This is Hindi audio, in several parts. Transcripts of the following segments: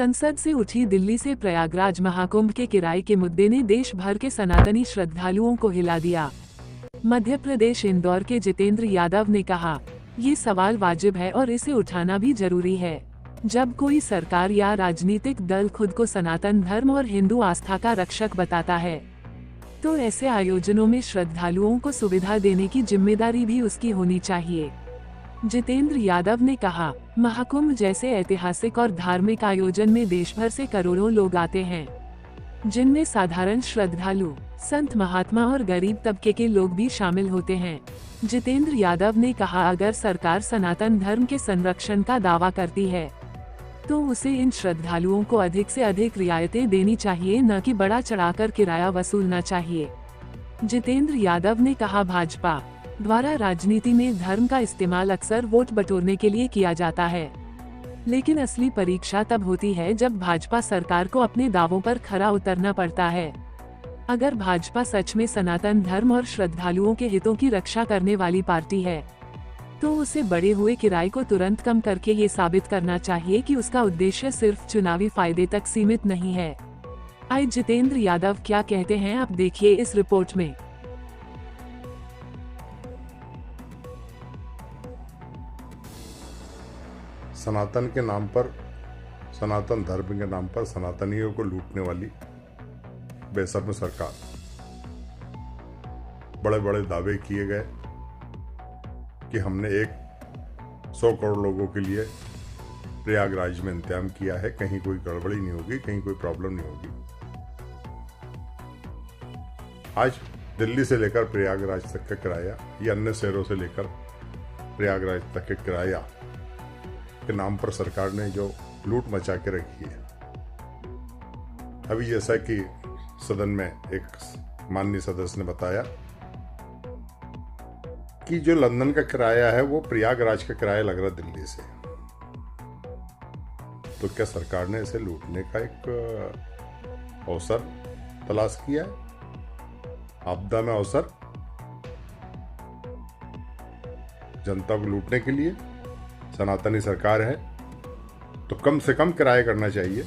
संसद से उठी दिल्ली से प्रयागराज महाकुंभ के किराए के मुद्दे ने देश भर के सनातनी श्रद्धालुओं को हिला दिया। मध्य प्रदेश इंदौर के जितेंद्र यादव ने कहा, ये सवाल वाजिब है और इसे उठाना भी जरूरी है। जब कोई सरकार या राजनीतिक दल खुद को सनातन धर्म और हिंदू आस्था का रक्षक बताता है, तो ऐसे आयोजनों में श्रद्धालुओं को सुविधा देने की जिम्मेदारी भी उसकी होनी चाहिए। जितेंद्र यादव ने कहा, महाकुंभ जैसे ऐतिहासिक और धार्मिक आयोजन में देश भर से करोड़ों लोग आते हैं, जिनमें साधारण श्रद्धालु, संत महात्मा और गरीब तबके के लोग भी शामिल होते हैं। जितेंद्र यादव ने कहा, अगर सरकार सनातन धर्म के संरक्षण का दावा करती है, तो उसे इन श्रद्धालुओं को अधिक से अधिक रियायतें देनी चाहिए, न कि बढ़ा चढ़ाकर किराया वसूलना चाहिए। जितेंद्र यादव ने कहा, भाजपा द्वारा राजनीति में धर्म का इस्तेमाल अक्सर वोट बटोरने के लिए किया जाता है, लेकिन असली परीक्षा तब होती है जब भाजपा सरकार को अपने दावों पर खरा उतरना पड़ता है। अगर भाजपा सच में सनातन धर्म और श्रद्धालुओं के हितों की रक्षा करने वाली पार्टी है, तो उसे बढ़े हुए किराए को तुरंत कम करके ये साबित करना चाहिए कि उसका उद्देश्य सिर्फ चुनावी फायदे तक सीमित नहीं है। आइए जितेंद्र यादव क्या कहते हैं, आप देखिए इस रिपोर्ट में। सनातन के नाम पर, सनातन धर्म के नाम पर सनातनियों को लूटने वाली बेशर्म सरकार, बड़े बड़े दावे किए गए कि हमने 100 करोड़ लोगों के लिए प्रयागराज में इंतजाम किया है, कहीं कोई गड़बड़ी नहीं होगी, कहीं कोई प्रॉब्लम नहीं होगी। आज दिल्ली से लेकर प्रयागराज तक का किराया या अन्य शहरों से लेकर प्रयागराज तक के किराया के नाम पर सरकार ने जो लूट मचा के रखी है। अभी जैसा कि सदन में एक माननीय सदस्य ने बताया कि जो लंदन का किराया है वो प्रयागराज का किराया लग रहा दिल्ली से, तो क्या सरकार ने इसे लूटने का एक अवसर तलाश किया है? आपदा में अवसर जनता को लूटने के लिए सनातनी सरकार है, तो कम से कम किराया करना चाहिए,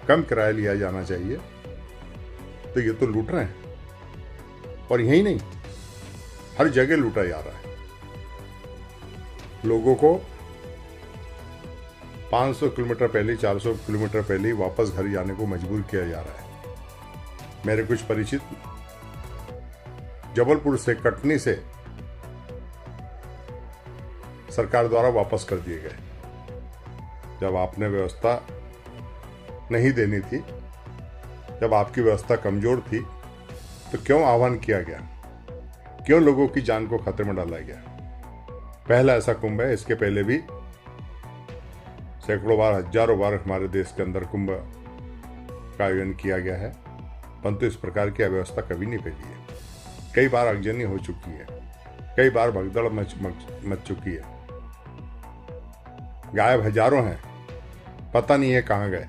कम किराया लिया जाना चाहिए। तो ये तो लूट रहे हैं, और यही नहीं, हर जगह लूटा जा रहा है। लोगों को 500 किलोमीटर पहले, 400 किलोमीटर पहले ही वापस घर जाने को मजबूर किया जा रहा है। मेरे कुछ परिचित जबलपुर से, कटनी से सरकार द्वारा वापस कर दिए गए। जब आपने व्यवस्था नहीं देनी थी, जब आपकी व्यवस्था कमजोर थी, तो क्यों आह्वान किया गया, क्यों लोगों की जान को खतरे में डाला गया? पहला ऐसा कुंभ है, इसके पहले भी सैकड़ों बार, हजारों बार हमारे देश के अंदर कुंभ का आयोजन किया गया है, परंतु इस प्रकार की अव्यवस्था कभी नहीं फैली है। कई बार आगजनी हो चुकी है, कई बार भगदड़ मच चुकी है, गायब हजारों हैं, पता नहीं है कहां गए,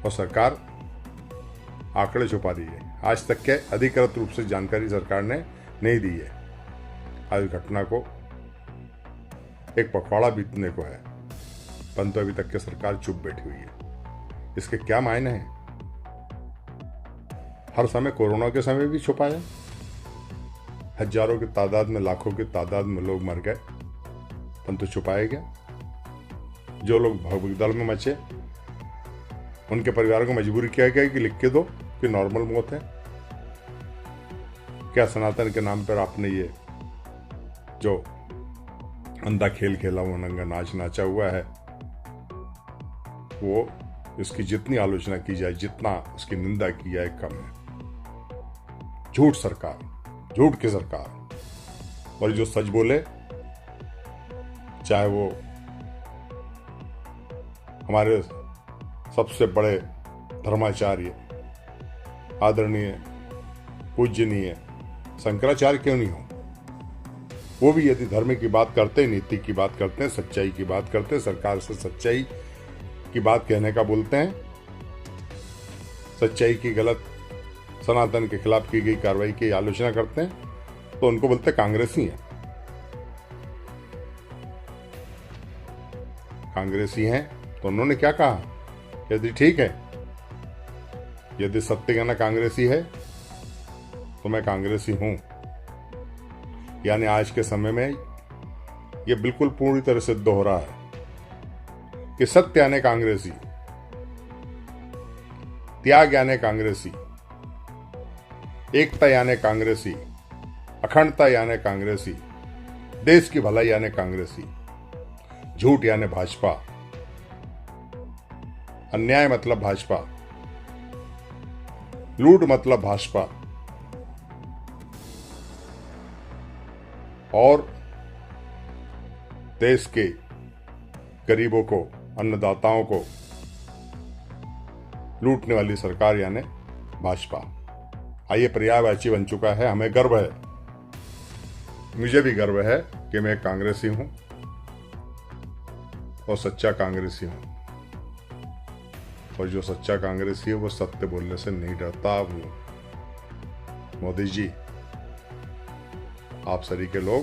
और सरकार आंकड़े छुपा रही है। आज तक के अधिकृत रूप से जानकारी सरकार ने नहीं दी है। आज घटना को एक पखवाड़ा बीतने को है, परंतु अभी तक के सरकार चुप बैठी हुई है। इसके क्या मायने हैं? हर समय कोरोना के समय भी छुपाया, हजारों की तादाद में, लाखों की तादाद में लोग मर गए, परंतु छुपाया गया। जो लोग भगदड़ में मचे, उनके परिवार को मजबूर किया गया कि लिख के दो कि नॉर्मल मौत है। क्या सनातन के नाम पर आपने ये जो अंधा खेल खेला हुआ, नंगा नाच नाचा हुआ है, वो इसकी जितनी आलोचना की जाए, जितना उसकी निंदा की जाए, कम है। झूठ सरकार, झूठ की सरकार। और जो सच बोले, चाहे वो हमारे सबसे बड़े धर्माचार्य, आदरणीय पूजनीय शंकराचार्य क्यों नहीं हो, वो भी यदि धर्म की बात करते, नीति की बात करते हैं, सच्चाई की बात करते हैं, सरकार से सच्चाई की बात कहने का बोलते हैं, सच्चाई की, गलत सनातन के खिलाफ की गई कार्रवाई की आलोचना करते हैं, तो उनको बोलते कांग्रेसी हैं। कांग्रेसी हैं, तो उन्होंने क्या कहा? यदि ठीक है, यदि सत्यघना कांग्रेसी है तो मैं कांग्रेसी हूं। यानी आज के समय में यह बिल्कुल पूरी तरह सिद्ध हो रहा है कि सत्य यानी कांग्रेसी, त्याग यानी कांग्रेसी, एकता यानी कांग्रेसी, अखंडता यानी कांग्रेसी, देश की भलाई यानी कांग्रेसी, झूठ यानी भाजपा, अन्याय मतलब भाजपा, लूट मतलब भाजपा, और देश के गरीबों को, अन्नदाताओं को लूटने वाली सरकार यानी भाजपा। आइए, पर्यायवाची बन चुका है। हमें गर्व है, मुझे भी गर्व है कि मैं कांग्रेसी हूं और सच्चा कांग्रेसी हूं। और जो सच्चा कांग्रेसी है वो सत्य बोलने से नहीं डरता। मोदी जी, आप सरी के लोग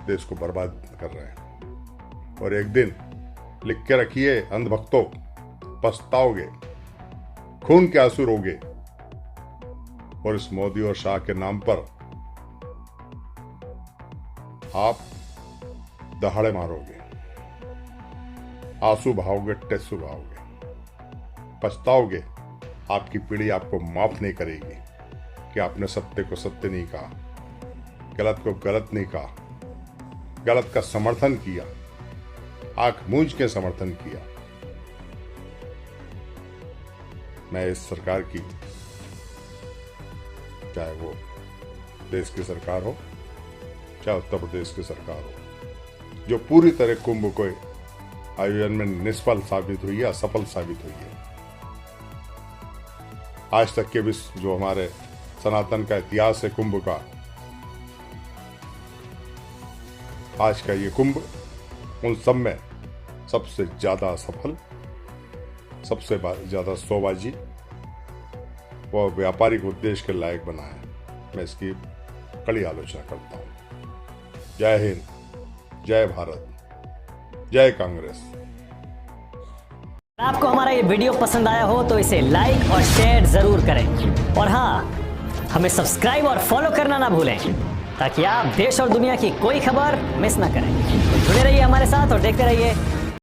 देश को बर्बाद कर रहे हैं, और एक दिन लिख के रखिए अंधभक्तों, पछताओगे, खून के आंसू रोगे, और इस मोदी और शाह के नाम पर आप दहाड़े मारोगे, आंसू बहाओगे, टेस्सू बहाओगे, पछताओगे। आपकी पीढ़ी आपको माफ नहीं करेगी कि आपने सत्य को सत्य नहीं कहा, गलत को गलत नहीं कहा, गलत का समर्थन किया, आंख मूंझ के समर्थन किया। मैं इस सरकार की, चाहे वो देश की सरकार हो, चाहे उत्तर प्रदेश की सरकार हो, जो पूरी तरह कुंभ को आयोजन में निष्फल साबित हुई है, असफल साबित हुई है। आज तक के जो हमारे सनातन का इतिहास है कुंभ का, आज का ये कुंभ उन सब में सबसे ज्यादा सफल, सबसे ज्यादा शोबाजी व व्यापारिक उद्देश्य के लायक बना है। मैं इसकी कड़ी आलोचना करता हूं। जय हिंद, जय भारत, जय कांग्रेस। आपको हमारा ये वीडियो पसंद आया हो तो इसे लाइक और शेयर जरूर करें, और हाँ, हमें सब्सक्राइब और फॉलो करना ना भूलें, ताकि आप देश और दुनिया की कोई खबर मिस ना करें। जुड़े रहिए हमारे साथ और देखते रहिए